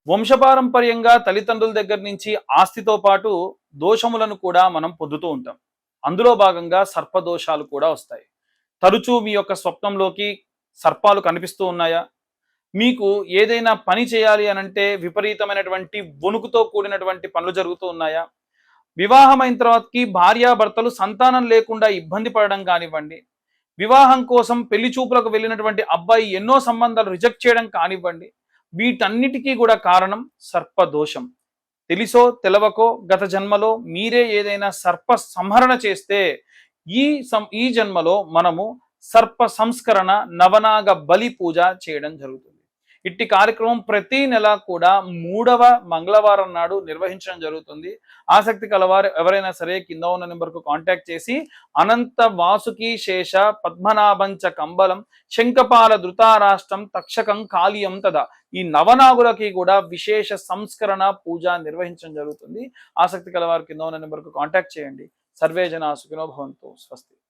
వంశపారంపర్యంగా తల్లిదండ్రుల దగ్గర నుంచి ఆస్తితో పాటు దోషములను కూడా మనం పొందుతూ ఉంటాం. అందులో భాగంగా సర్పదోషాలు కూడా వస్తాయి. తరచూ మీ యొక్క స్వప్నంలోకి సర్పాలు కనిపిస్తూ ఉన్నాయా? మీకు ఏదైనా పని చేయాలి అనంటే విపరీతమైనటువంటి వణుకుతో కూడినటువంటి పనులు జరుగుతూ ఉన్నాయా? వివాహమైన తర్వాతకి భార్యాభర్తలు సంతానం లేకుండా ఇబ్బంది పడడం కానివ్వండి, వివాహం కోసం పెళ్లి చూపులకు వెళ్ళినటువంటి అబ్బాయి ఎన్నో సంబంధాలు రిజెక్ట్ చేయడం కానివ్వండి, వీటన్నిటికీ కూడా కారణం సర్పదోషం. తెలిసో తెలవకో గత జన్మలో మీరే ఏదైనా సర్ప సంహరణ చేస్తే ఈ జన్మలో మనము సర్ప సంస్కరణ నవనాగ బలి పూజ చేయడం జరుగుతుంది. ఇట్టి కార్యక్రమం ప్రతి నెల కూడా 3వ మంగళవారం నాడు నిర్వహించడం జరుగుతుంది. ఆసక్తి కలవారు ఎవరైనా సరే కింద ఉన్న నెంబర్కు కాంటాక్ట్ చేసి అనంత వాసుకి శేష పద్మనాభంచ కంబలం శంఖపాల ధృతారాష్ట్రం తక్షకం కాళీయం తదా ఈ నవనాగులకి కూడా విశేష సంస్కరణ పూజ నిర్వహించడం జరుగుతుంది. ఆసక్తి కలవారు కింద ఉన్న నెంబర్కు కాంటాక్ట్ చేయండి. సర్వే జనా సుఖినో భవంతు. స్వస్తి.